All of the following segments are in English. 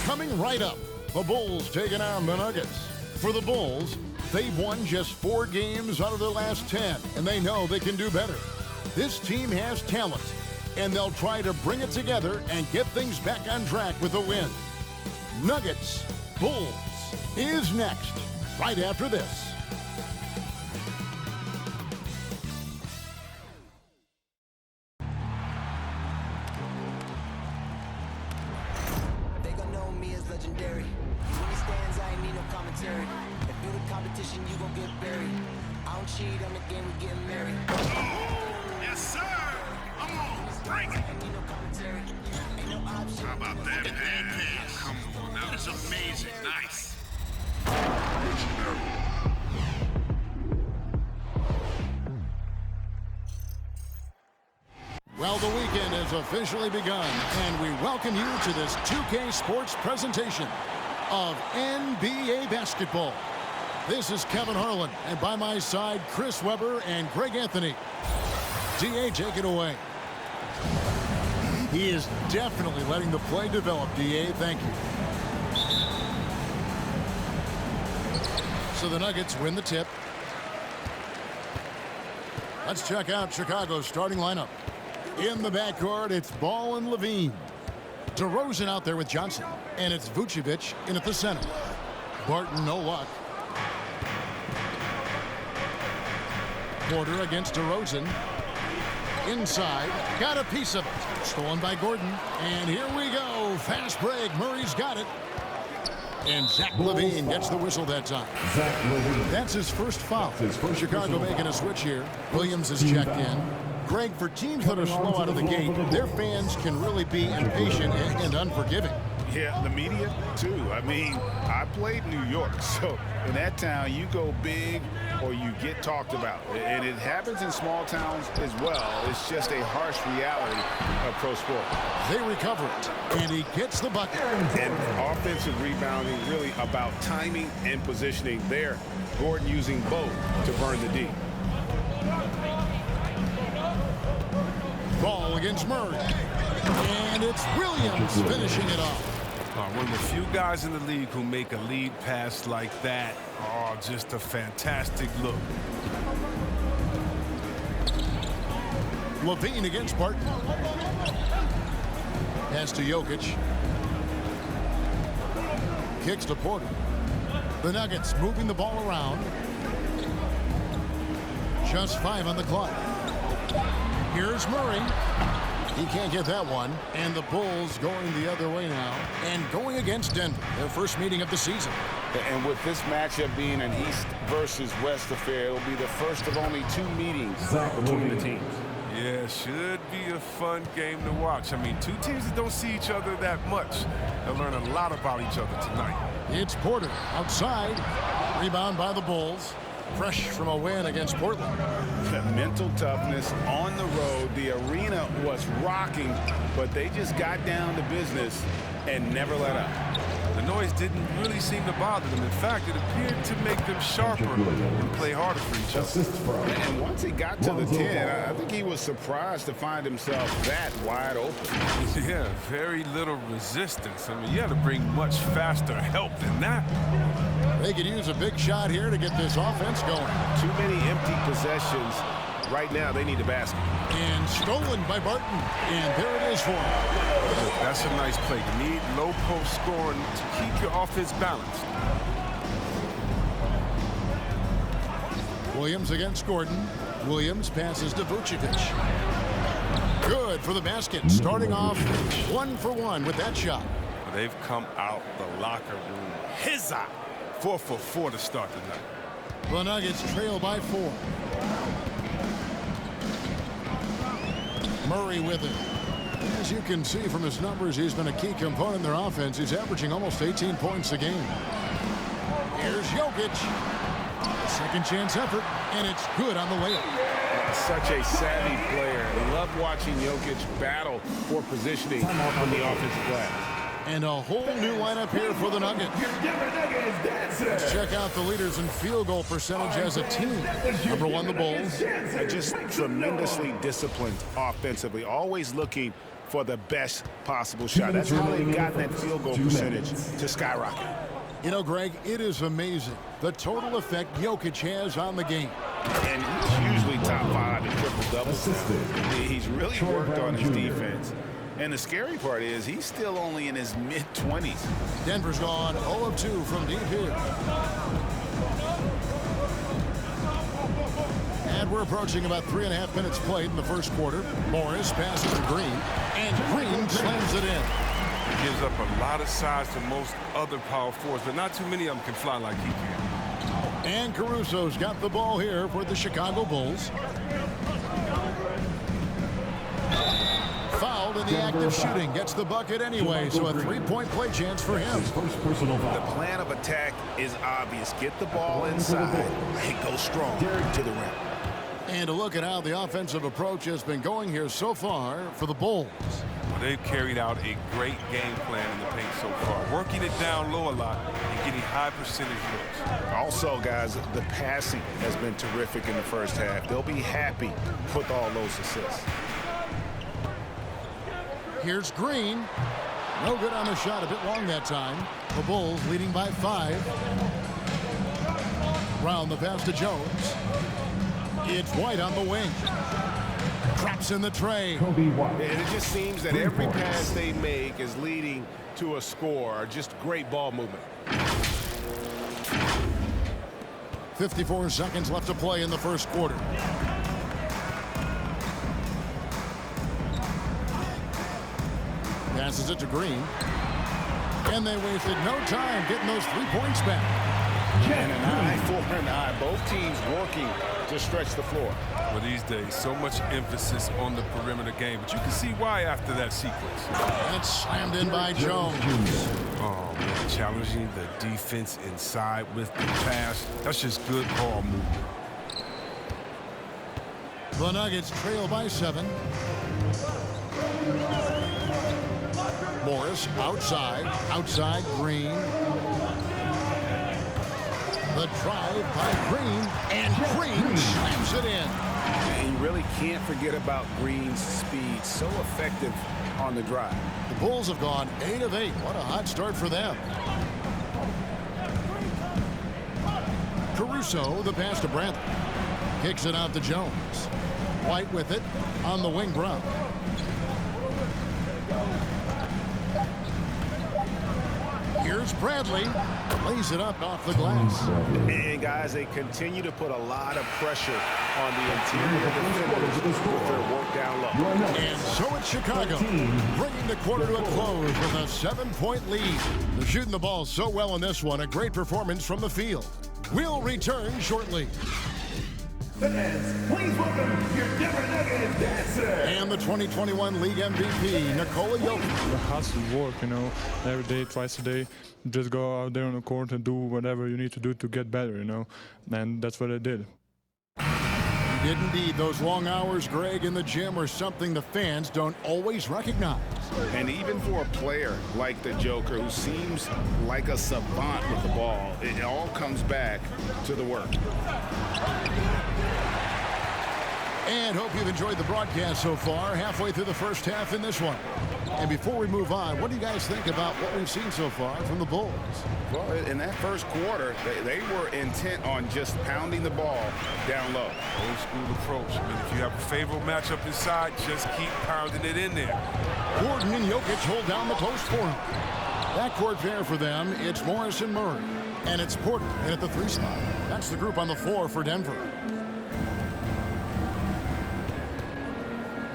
Coming right up, the Bulls taking on the Nuggets. For the Bulls, they've won just 4 games out of their last 10, and they know they can do better. This team has talent, and they'll try to bring it together and get things back on track with a win. Nuggets Bulls is next, right after this. They gon' know me as legendary. When he stands, I ain't need no commentary. If you the competition, you gon' get buried. I don't cheat on the game, we getting married. Yes, sir! Come on, bring it! Ain't need no commentary. Ain't no option. How about that pass? Come on, that was amazing. Nice. Well, the weekend has officially begun, and we welcome you to this 2K Sports presentation of NBA basketball. This is Kevin Harlan, and by my side, Chris Webber and Greg Anthony. DA, take it away. He is definitely letting the play develop, DA. Thank you. So the Nuggets win the tip. Let's check out Chicago's starting lineup. In the backcourt, it's Ball and Levine. DeRozan out there with Johnson. And it's Vucevic in at the center. Barton, no luck. Porter against DeRozan. Inside, got a piece of it. Stolen by Gordon. And here we go. Fast break. Murray's got it. And Zach LaVine gets the whistle that time. That's his first foul. Chicago making a switch here. Williams is checked in. Greg, for teams that are slow out of the gate, their fans can really be impatient and unforgiving. Yeah, the media, too. I mean, I played New York, so in that town, you go big or you get talked about. And it happens in small towns as well. It's just a harsh reality of pro sport. They recover it, and he gets the bucket. And offensive rebounding really about timing and positioning there. Gordon using both to burn the D. Ball against Murray. And it's Williams finishing it off. One of the few guys in the league who make a lead pass like that. Oh, just a fantastic look. Levine against Barton. Pass to Jokic. Kicks to Porter. The Nuggets moving the ball around. Just 5 on the clock. Here's Murray. He can't get that one. And the Bulls going the other way now and going against Denver, their first meeting of the season. And with this matchup being an East versus West affair, it'll be the first of only 2 meetings between the teams. Yeah, should be a fun game to watch. I mean, 2 teams that don't see each other that much. They'll learn a lot about each other tonight. It's Porter outside. Rebound by the Bulls. Fresh from a win against Portland. Mental toughness on the road. The arena was rocking, but they just got down to business and never let up. The noise didn't really seem to bother them. In fact, it appeared to make them sharper and play harder for each other. And once he got to the 10, I think he was surprised to find himself that wide open. Yeah, very little resistance. I mean, you had to bring much faster help than that. They could use a big shot here to get this offense going. Too many empty possessions. Right now, they need a basket. And stolen by Barton. And there it is for him. That's a nice play. You need low post scoring to keep your offense balanced. Williams against Gordon. Williams passes to Vucevic. Good for the basket. Starting off 1 for 1 with that shot. They've come out the locker room. Hizza! 4 for 4 to start the night. The Nuggets trail by 4. Murray with it. As you can see from his numbers, he's been a key component in their offense. He's averaging almost 18 points a game. Here's Jokic. Second chance effort, and it's good on the layup. Such a savvy player. I love watching Jokic battle for positioning on the offensive glass. And a whole new lineup here for the Nuggets. Let's check out the leaders in field goal percentage as a team. Number one, the Bulls. They're just tremendously disciplined offensively, always looking for the best possible shot. That's how they've got that field goal percentage to skyrocket. You know, Greg, it is amazing the total effect Jokic has on the game. And he's usually top 5 in triple-doubles. He's really worked on his defense. And the scary part is he's still only in his mid-20s. Denver's gone 0 of 2 from deep here. And we're approaching about 3.5 minutes played in the first quarter. Morris passes to Green, and Green slams it in. He gives up a lot of size to most other power forwards, but not too many of them can fly like he can. And Caruso's got the ball here for the Chicago Bulls. Fouled in the act of shooting. Gets the bucket anyway, so a three-point play chance for him. The plan of attack is obvious. Get the ball inside and go strong to the rim. And a look at how the offensive approach has been going here so far for the Bulls. Well, they've carried out a great game plan in the paint so far, working it down low a lot and getting high percentage looks. Also, guys, the passing has been terrific in the first half. They'll be happy with all those assists. Here's Green. No good on the shot, a bit long that time. The Bulls leading by 5. Round the pass to Jones. It's White on the wing. Traps in the tray. And it just seems that every pass they make is leading to a score. Just great ball movement. 54 seconds left to play in the first quarter. Passes it to Green. And they wasted no time getting those 3 points back. And an eye for an eye. Both teams working to stretch the floor. Well, these days, so much emphasis on the perimeter game, but you can see why after that sequence. That's slammed in by Jones. Oh, man, challenging the defense inside with the pass. That's just good ball movement. The Nuggets trail by 7. Morris outside Green. The drive by Green, and Green slams it in. And you really can't forget about Green's speed. So effective on the drive. The Bulls have gone 8 of 8. What a hot start for them. Caruso, the pass to Bradley. Kicks it out to Jones. White with it on the wing. Brown. Here's Bradley. Lays it up off the glass. And guys, they continue to put a lot of pressure on the interior defenders with their work down low. And so it's Chicago, bringing the quarter to a close with a 7-point lead. They're shooting the ball so well in this one. A great performance from the field. We'll return shortly. Fans, please welcome your Denver Nuggets dancer. And the 2021 League MVP, Nikola Jokic. It has to work, you know, every day, twice a day. Just go out there on the court and do whatever you need to do to get better, you know. And that's what I did. He did indeed. Those long hours, Greg, in the gym are something the fans don't always recognize. And even for a player like the Joker, who seems like a savant with the ball, it all comes back to the work. And hope you've enjoyed the broadcast so far, halfway through the first half in this one. And before we move on, what do you guys think about what we've seen so far from the Bulls? Well, in that first quarter, they were intent on just pounding the ball down low. Old school approach. I mean, if you have a favorable matchup inside, just keep pounding it in there. Gordon and Jokic hold down the post for him. Backcourt pair for them, it's Morris and Murray. And it's Porter in at the 3 spot. That's the group on the floor for Denver.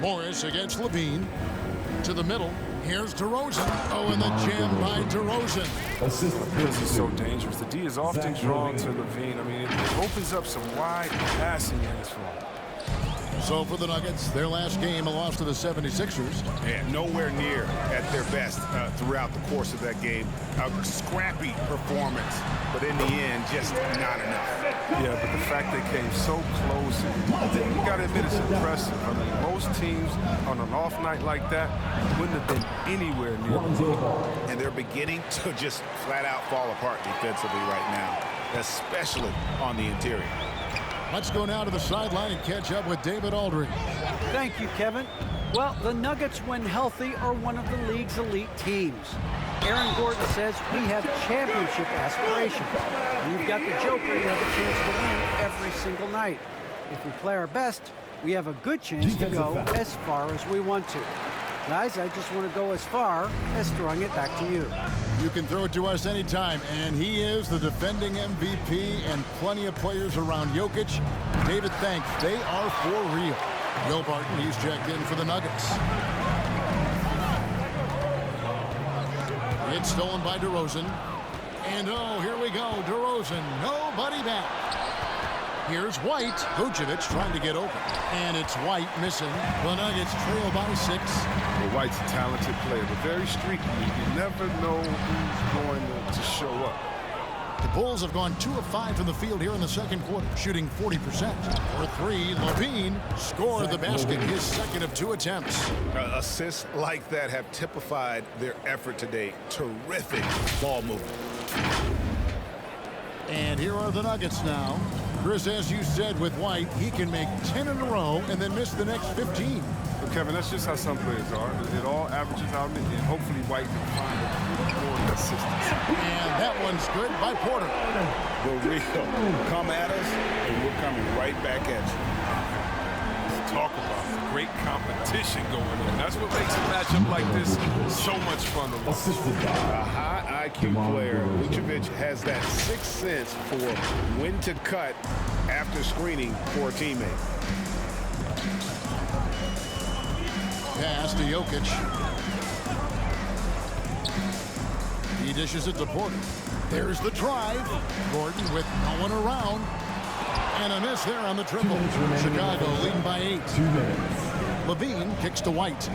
Morris against Levine. To the middle. Here's DeRozan. Oh, and the jam by DeRozan. This is so dangerous. The D is often drawn to Levine. I mean, it opens up some wide passing lanes for him. So for the Nuggets, their last game, a loss to the 76ers. Yeah, nowhere near at their best throughout the course of that game. A scrappy performance, but in the end, just not enough. Yeah, but the fact they came so close, you got to admit it's impressive. I mean, most teams on an off night like that wouldn't have been anywhere near the lead. And they're beginning to just flat out fall apart defensively right now, especially on the interior. Let's go now to the sideline and catch up with David Aldridge. Thank you, Kevin. Well, the Nuggets, when healthy, are one of the league's elite teams. Aaron Gordon says we have championship aspirations. We've got the Joker, we have a chance to win every single night. If we play our best, we have a good chance to go as far as we want to. Guys, I just want to go as far as throwing it back to you. You can throw it to us anytime, and he is the defending MVP and plenty of players around Jokic. David, thanks. They are for real. Will Barton, he's checked in for the Nuggets. It's stolen by DeRozan. And oh, here we go. DeRozan, nobody back. Here's White. Vucevic trying to get open. And it's White missing. The Nuggets trail by 6. Well, White's a talented player, but very streaky. You never know who's going to show up. The Bulls have gone 2 of 5 from the field here in the second quarter, shooting 40%. For 3, Levine scored the basket, his second of 2 attempts. Assists like that have typified their effort today. Terrific ball movement. And here are the Nuggets now. Chris, as you said with White, he can make 10 in a row and then miss the next 15. But Kevin, that's just how some players are. It all averages out, and hopefully White can find a little more consistency. And that one's good by Porter. The real come at us, and we're coming right back at you. Let's talk about great competition going on. That's what makes a matchup like this so much fun to watch. A high IQ player, Vucevic has that sixth sense for when to cut after screening for a teammate. Pass to Jokic. He dishes it to Porter. There's the drive. Gordon with no one around. And a miss there on the triple. Chicago leading by 8. Levine kicks to White.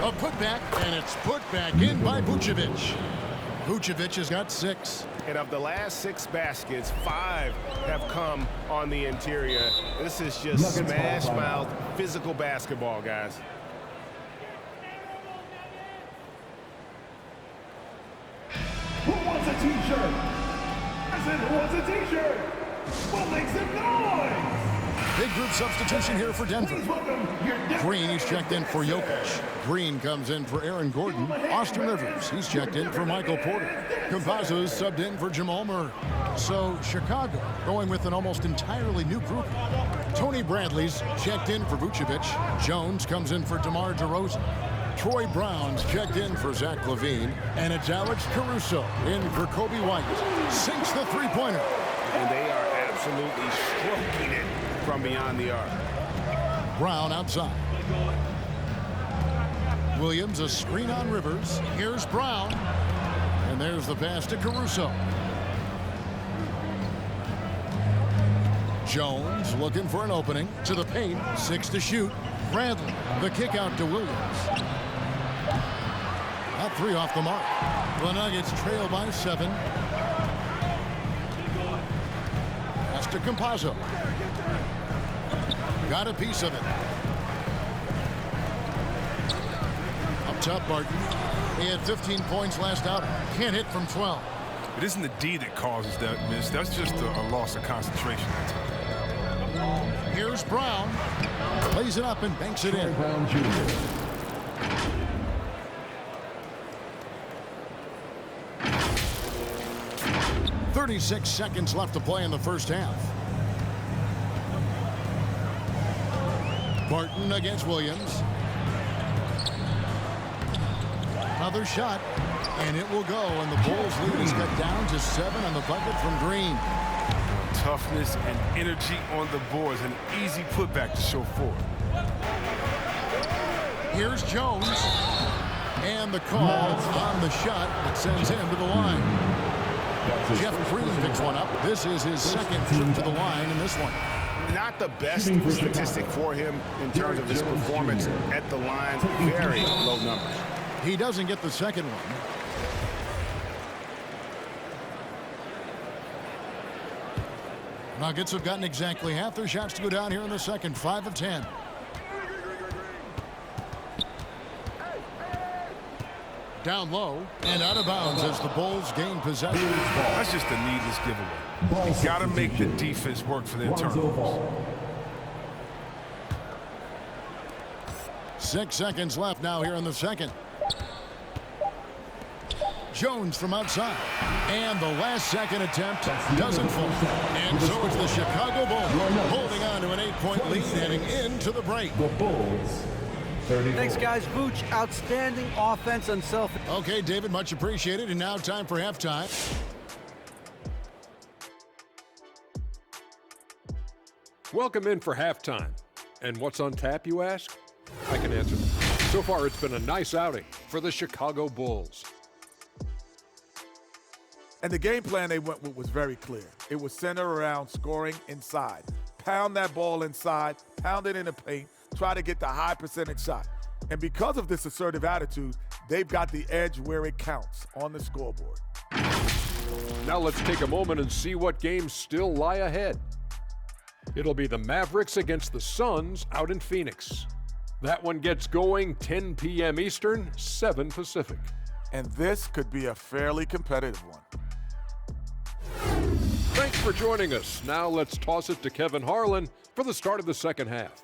A putback, and it's put back in by Vucevic. Vucevic has got 6. And of the last 6 baskets, 5 have come on the interior. This is just smash-mouth physical basketball, guys. Who wants a t-shirt? I said, who wants a t-shirt? Well, make some noise! Big group substitution here for Denver. Please welcome your Denver Green, he's checked in for Jokic. Green comes in for Aaron Gordon. Austin Rivers, he's checked in for Michael Porter. Campazzo's subbed in for Jamal Murray. So Chicago going with an almost entirely new group. Tony Bradley's checked in for Vucevic. Jones comes in for DeMar DeRozan. Troy Brown's checked in for Zach LaVine. And it's Alex Caruso in for Kobe White. Sinks the three-pointer. And they are absolutely stroking it from beyond the arc. Brown outside. Williams a screen on Rivers. Here's Brown. And there's the pass to Caruso. Jones looking for an opening. To the paint. 6 to shoot. Bradley. The kick out to Williams. That 3 off the mark. The Nuggets trail by 7. Pass to Campazzo. Got a piece of it. Up top, Barton. He had 15 points last out. Can't hit from 12. It isn't the D that causes that miss. That's just a loss of concentration. Here's Brown. Plays it up and banks it in. Brown Jr. 36 seconds left to play in the first half. Barton against Williams. Another shot, and it will go, and the Bulls lead is cut down to 7 on the bucket from Green. Toughness and energy on the boards. An easy putback to show forward. Here's Jones. And the call on the shot that sends him to the line. Jeff Green picks one up. This is his second trip to the line in this one. Not the best statistic for him in terms of his performance at the line. Very low numbers. He doesn't get the second one. Nuggets have gotten exactly half their shots to go down here in the second, 5 of 10. Down low and out of bounds as the Bulls gain possession. That's just a needless giveaway. You got to make the defense work for their turnovers. 6 seconds left now here in the second. Jones from outside. And the last second attempt doesn't fall. And so it's the Chicago Bulls holding on to an 8-point lead heading into the break. The Bulls. Thanks, guys. Vooch, outstanding offense and self. Okay, David, much appreciated. And now time for halftime. Welcome in for halftime. And what's on tap, you ask? I can answer that. So far, it's been a nice outing for the Chicago Bulls. And the game plan they went with was very clear. It was centered around scoring inside. Pound that ball inside, pound it in the paint, try to get the high percentage shot. And because of this assertive attitude, they've got the edge where it counts on the scoreboard. Now let's take a moment and see what games still lie ahead. It'll be the Mavericks against the Suns out in Phoenix. That one gets going 10 p.m. Eastern, 7 Pacific. And this could be a fairly competitive one. Thanks for joining us. Now let's toss it to Kevin Harlan for the start of the second half.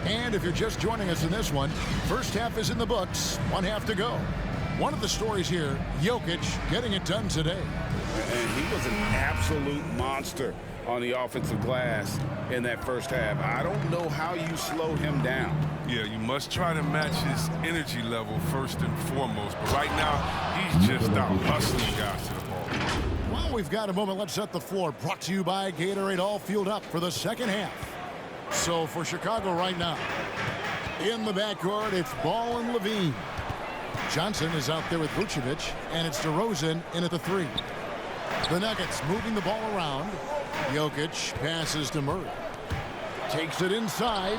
And if you're just joining us in this one, first half is in the books, 1 half to go. One of the stories here, Jokic getting it done today. And he was an absolute monster on the offensive glass in that first half. I don't know how you slow him down. Yeah, you must try to match his energy level first and foremost. But right now, he's just out hustling guys to the ball. Well, we've got a moment. Let's set the floor. Brought to you by Gatorade, all fueled up for the second half. So for Chicago right now, in the backcourt, it's Ball and Levine. Johnson is out there with Vucevic, and it's DeRozan in at the 3. The Nuggets moving the ball around. Jokic passes to Murray. Takes it inside.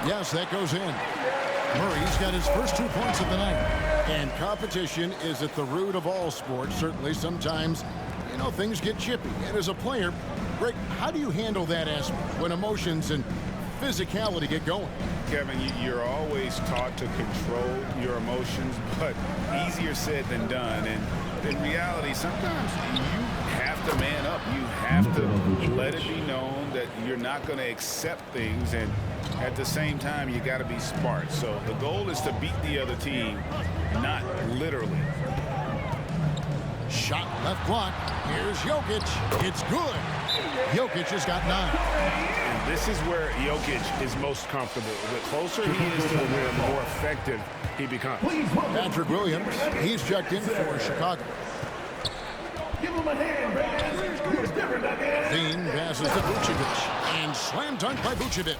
Yes, that goes in. Murray's got his first 2 points of the night. And competition is at the root of all sports. Certainly sometimes, you know, things get chippy. And as a player, Greg, how do you handle that aspect when emotions and physicality get going? Kevin, you're always taught to control your emotions, but easier said than done. And in reality, sometimes you have to man up. You have to let it be known that you're not going to accept things, and at the same time, you got to be smart. So the goal is to beat the other team, not literally. Shot left block. Here's Jokic. It's good. Jokic has got 9. And this is where Jokic is most comfortable. The closer he is to the rim, the more effective he becomes. Patrick Williams, he's checked in for Chicago. Give him a hand, man. Dean passes to Vucevic. And slam dunk by Vucevic.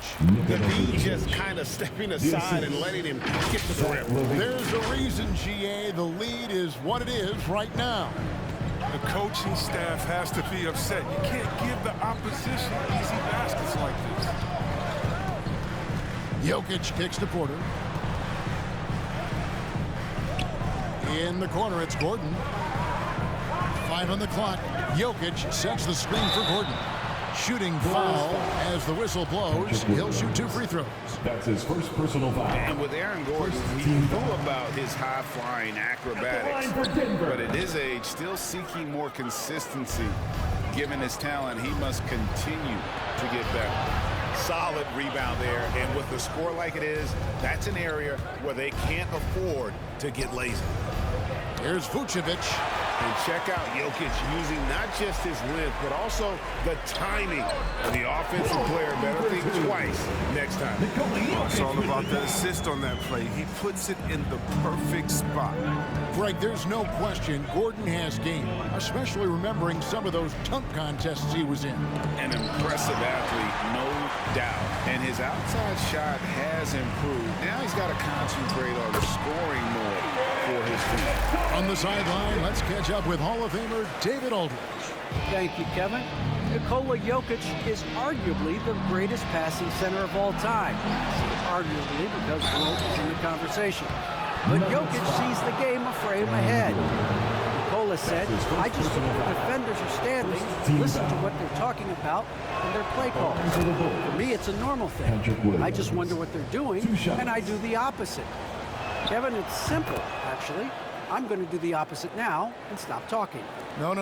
He just kind of stepping aside and letting him get to the rim. There's a reason, GA. The lead is what it is right now. The coaching staff has to be upset. You can't give the opposition easy baskets like this. Jokic kicks to Porter. In the corner, it's Gordon. 5 on the clock. Jokic sets the screen for Gordon. Shooting foul as the whistle blows. He'll shoot 2 free throws. That's his first personal foul. And with Aaron Gordon, he knew about his high-flying acrobatics, but at his age, still seeking more consistency. Given his talent, he must continue to get better. Solid rebound there, and with the score like it is, that's an area where they can't afford to get lazy. Here's Vucevic. And check out Jokic using not just his length, but also the timing. And the offensive player better think twice next time. It's all about the assist on that play. He puts it in the perfect spot. Greg, there's no question Gordon has game, especially remembering some of those dunk contests he was in. An impressive athlete, no doubt. And his outside shot has improved. Now he's got to concentrate on scoring more for his team. On the sideline, let's catch up with Hall of Famer David Aldridge. Thank you, Kevin. Nikola Jokic is arguably the greatest passing center of all time. Arguably because Wilt is in the conversation. But Jokic sees the game a frame ahead. Nikola said, I just look at the defenders are standing, listen to what they're talking about, and their play calls. For me, it's a normal thing. I just wonder what they're doing, and I do the opposite. Kevin, it's simple, actually. I'm going to do the opposite now and stop talking. No.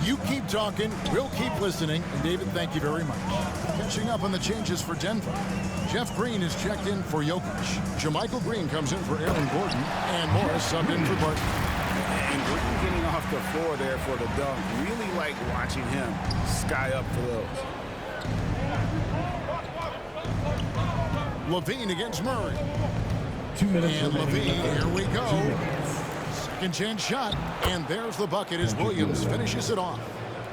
You keep talking, we'll keep listening. And David, thank you very much. Catching up on the changes for Denver. Jeff Green is checked in for Jokic. JaMychal Green comes in for Aaron Gordon. And Morris subbed in for Barton. And Green getting off the floor there for the dunk. Really like watching him sky up for those. Levine against Murray. 2 minutes and remaining. Levine, here we go. Second chance shot, and there's the bucket as Williams finishes it off.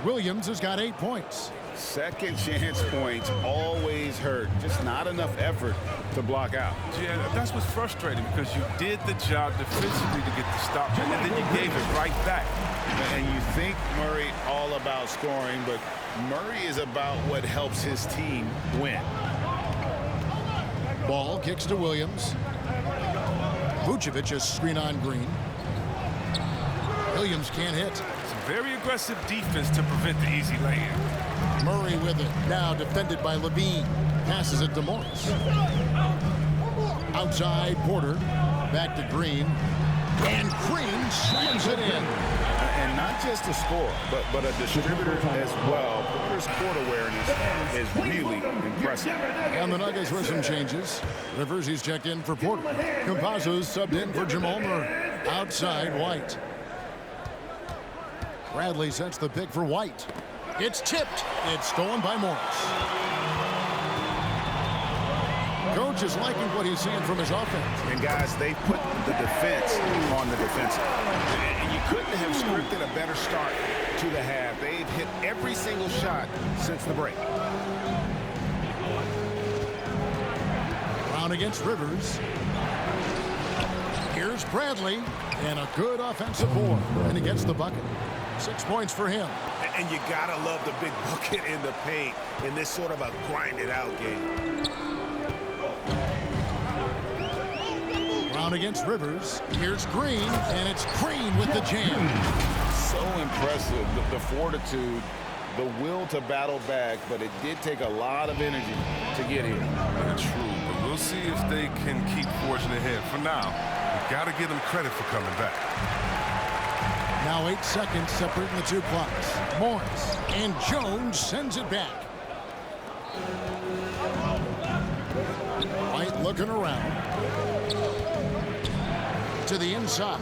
Williams has got 8 points. Second chance points always hurt. Just not enough effort to block out. Yeah, that's what's frustrating because you did the job defensively to get the stop, and then you gave it right back. And you think Murray all about scoring, but Murray is about what helps his team win. Ball kicks to Williams. Vucevic is screen on Green. Williams can't hit. It's a very aggressive defense to prevent the easy lay-in. Murray with it. Now defended by Levine. Passes it to Morris. Outside, Porter. Back to Green. And Green slams it in. And not just a scorer, but a distributor as well. Porter's court awareness is really impressive. And the Nuggets with some changes. Rivers, he's checked in for Porter. Campazzo's subbed in for Jamal Murray. Outside, White. Bradley sets the pick for White. It's tipped. It's stolen by Morris. Coach is liking what he's seeing from his offense. And guys, they put the defense on the defensive. And you couldn't have scripted a better start to the half. They've hit every single shot since the break. Brown against Rivers. Here's Bradley. And a good offensive board. And he gets the bucket. 6 points for him. And you gotta love the big bucket in the paint in this sort of a grinded out game. Brown against Rivers. Here's Green, and it's Green with the jam. So impressive, the fortitude, the will to battle back, but it did take a lot of energy to get here. True, but we'll see if they can keep forging ahead. For now, we got to give them credit for coming back. Now 8 seconds separating the two clocks. Morris and Jones sends it back. White looking around. To the inside.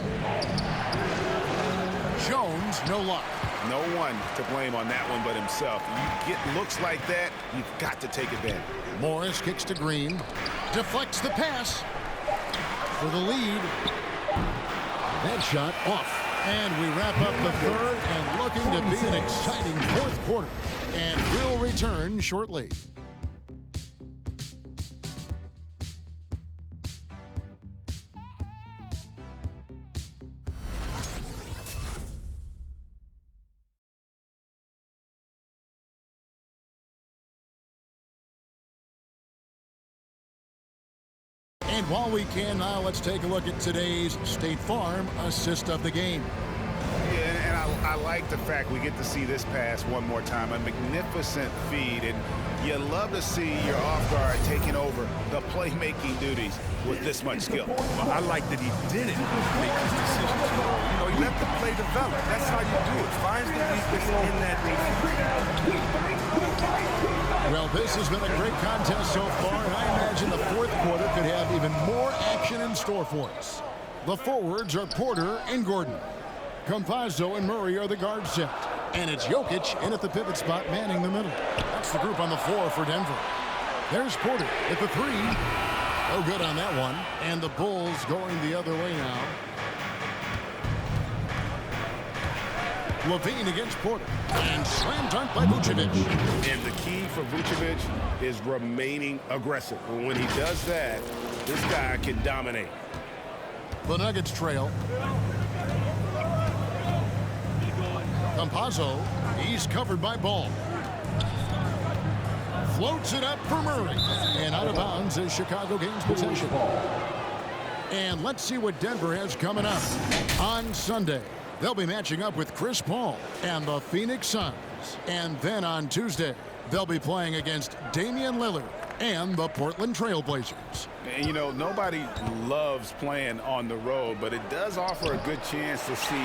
Jones, no luck. No one to blame on that one but himself. You get looks like that, you've got to take advantage. Morris kicks to Green. Deflects the pass. For the lead. That shot off. And we wrap up the third and looking to be an exciting fourth quarter. And we'll return shortly. And while we can now, let's take a look at today's State Farm assist of the game. Yeah, and I like the fact we get to see this pass one more time. A magnificent feed, and you love to see your off guard taking over the playmaking duties with this much skill. Well, I like that he didn't make his decision too long. You know, you let the play develop. That's how you do it. Finds the weakness in that defense. Well, this has been a great contest so far, and I imagine the fourth quarter could have even more action in store for us. The forwards are Porter and Gordon. Campazzo and Murray are the guard set. And it's Jokic in at the pivot spot, manning the middle. That's the group on the floor for Denver. There's Porter at the three. No good on that one. And the Bulls going the other way now. Levine against Porter. And slam dunk by Vucevic. And the key for Vucevic is remaining aggressive. When he does that, this guy can dominate. The Nuggets trail. Campazzo, he's covered by Ball. Floats it up for Murray. And out of bounds as Chicago gains possession. And let's see what Denver has coming up. On Sunday, they'll be matching up with Chris Paul and the Phoenix Suns. And then on Tuesday, they'll be playing against Damian Lillard and the Portland Trail Blazers. And, you know, nobody loves playing on the road, but it does offer a good chance to see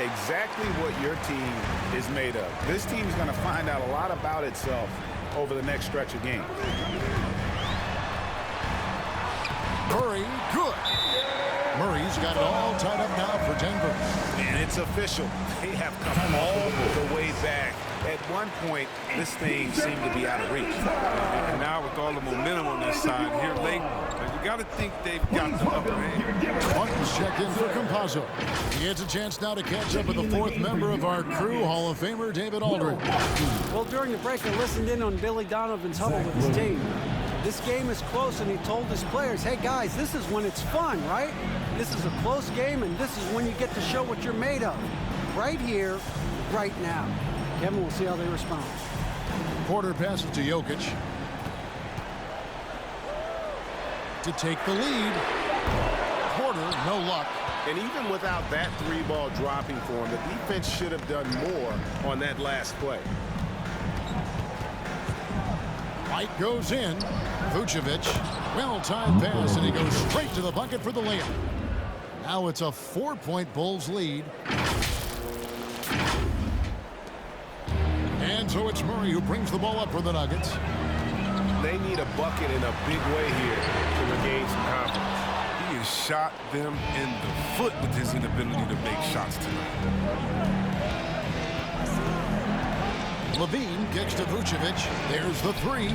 exactly what your team is made of. This team is going to find out a lot about itself over the next stretch of games. Murray, good. Murray's got it all tied up now for Denver. And it's official. They have come all the way back. At one point, this thing seemed to be out of reach. And now with all the momentum on their side here late, you got to think they've got the upper hand. Martin's checked in for Campazzo. He gets a chance now to catch up with the fourth member of our crew, Hall of Famer David Aldridge. Well, during the break, I listened in on Billy Donovan's huddle with his team. This game is close, and he told his players, hey, guys, this is when it's fun, right? This is a close game, and this is when you get to show what you're made of. Right here, right now. Kevin, we'll see how they respond. Porter passes to Jokic to take the lead. Porter, no luck. And even without that three ball dropping for him, the defense should have done more on that last play. White goes in. Vucevic, well-timed pass, and he goes straight to the bucket for the layup. Now it's a 4-point Bulls lead. And so it's Murray who brings the ball up for the Nuggets. They need a bucket in a big way here to regain some confidence. He has shot them in the foot with his inability to make shots tonight. Levine kicks to Vucevic. There's the three.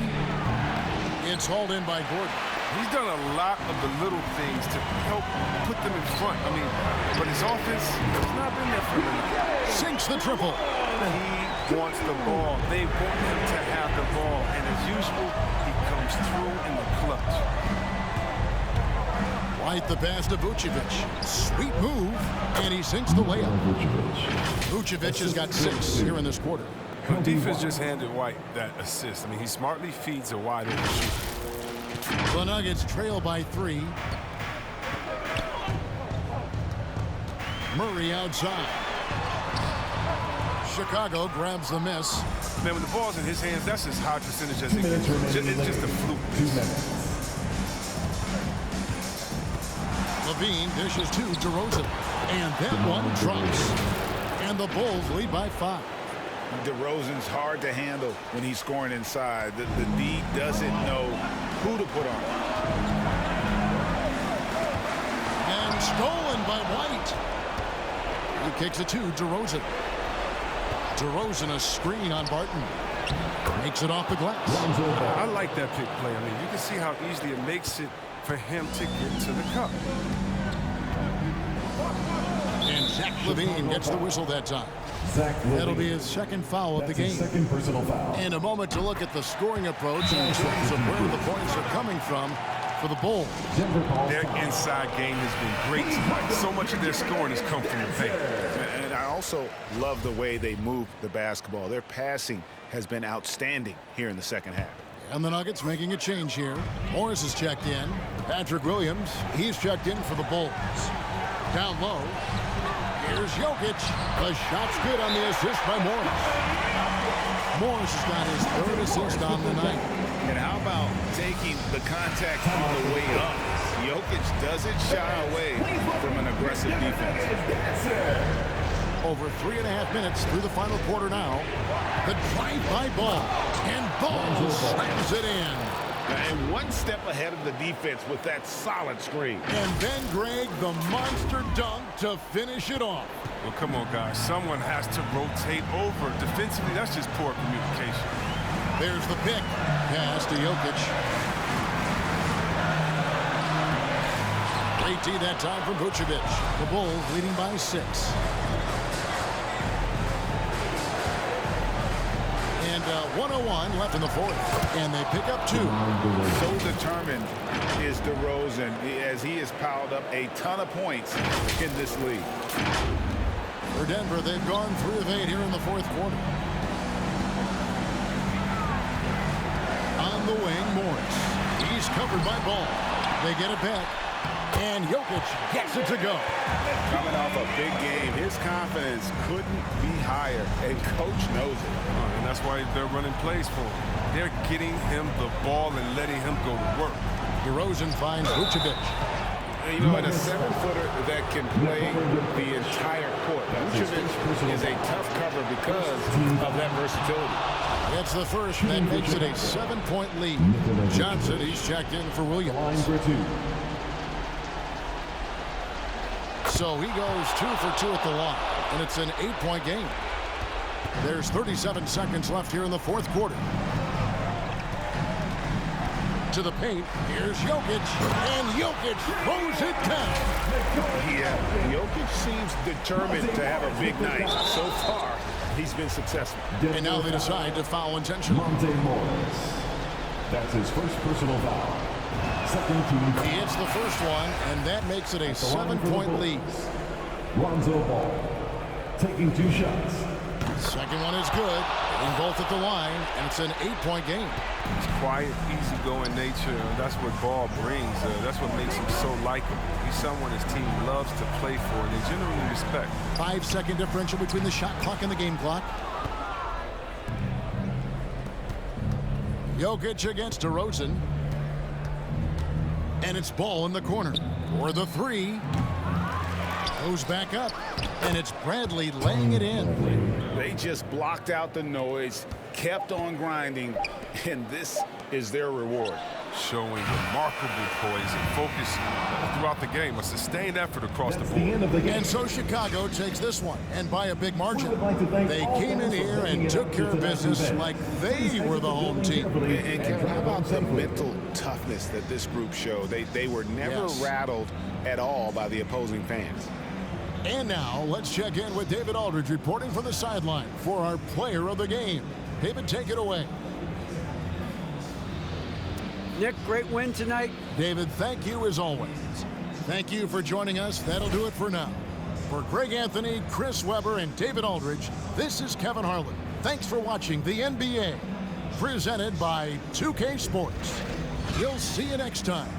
It's hauled in by Gordon. He's done a lot of the little things to help put them in front. I mean, but his offense has not been there for him. Sinks the triple. He wants the ball. They want him to have the ball. And as usual, he comes through in the clutch. White the pass to Vucevic. Sweet move. And he sinks the layup. Vucevic has got 6 here in this quarter. The defense just handed White that assist. I mean, he smartly feeds a wide open shooter. The Nuggets trail by 3. Murray outside. Chicago grabs the miss. Man, when the ball's in his hands, that's as high percentage as it gets. It's just a fluke. Levine dishes to DeRozan. And that one drops. And the Bulls lead by 5. DeRozan's hard to handle when he's scoring inside. The D doesn't know who to put on. And stolen by White. He kicks it to DeRozan. DeRozan a screen on Barton. Makes it off the glass. I like that pick play. I mean, you can see how easily it makes it for him to get to the cup. And Zach LaVine gets the whistle that time. That'll be his second foul of the game. Second personal foul. And a moment to look at the scoring approach in terms of where the points are coming from for the Bulls. Their inside game has been great tonight. So much of their scoring has come from the paint. And I also love the way they move the basketball. Their passing has been outstanding here in the second half. And the Nuggets making a change here. Morris is checked in. Patrick Williams, he's checked in for the Bulls. Down low. Here's Jokic. The shot's good on the assist by Morris. Morris has got his 3rd assist on the night. And how about taking the contact on the way up? Jokic doesn't shy away from an aggressive defense. Over 3.5 minutes through the final quarter now. The drive by Ball. And Ball slams it in. And one step ahead of the defense with that solid screen. And then, Greg, the monster dunk to finish it off. Well, come on, guys. Someone has to rotate over. Defensively, that's just poor communication. There's the pick. Pass to Jokic. Late D that time from Vucevic. The Bulls leading by 6. And 1:01 left in the fourth. And they pick up 2. So determined is DeRozan as he has piled up a ton of points in this league. For Denver, they've gone 3 of 8 here in the fourth quarter. On the wing, Morris. He's covered by Ball. They get it back. And Jokic gets it to go. Coming off a big game, his confidence couldn't be higher, and coach knows it. And that's why they're running plays for him. They're getting him the ball and letting him go to work. DeRozan finds Vucevic. You know, and a 7-footer that can play the entire court. Vucevic is a tough cover because of that versatility. It's the first that makes it a 7-point lead. Johnson, he's checked in for Williams. So he goes 2 for 2 at the line, and it's an 8-point game. There's 37 seconds left here in the fourth quarter. To the paint, here's Jokic, and Jokic throws it down. Yeah, Jokic seems determined to have a big night. So far, he's been successful. And now they decide to foul intentionally. Morris. That's his first personal foul. Second team. He hits the first one, and that makes it a 7-point lead. Lonzo Ball taking 2 shots. Second one is good, and both at the line, and it's an 8-point game. It's quiet, easygoing nature. That's what Ball brings. That's what makes him so likable. He's someone his team loves to play for, and they generally respect. 5-second differential between the shot clock and the game clock. Jokic against DeRozan. And it's Ball in the corner for the 3. Goes back up, and it's Bradley laying it in. They just blocked out the noise, kept on grinding, and this is their reward. Showing remarkable poise and focus throughout the game. A sustained effort across the board. And so Chicago takes this one, and by a big margin. They came in here and took care of business like they were the home team. And Kevin, how about the mental toughness that this group showed? They were never rattled at all by the opposing fans. And now let's check in with David Aldridge reporting from the sideline for our player of the game. David, take it away. Nick, great win tonight. David, thank you as always. Thank you for joining us. That'll do it for now. For Greg Anthony, Chris Webber, and David Aldridge, this is Kevin Harlan. Thanks for watching the NBA, presented by 2K Sports. We'll see you next time.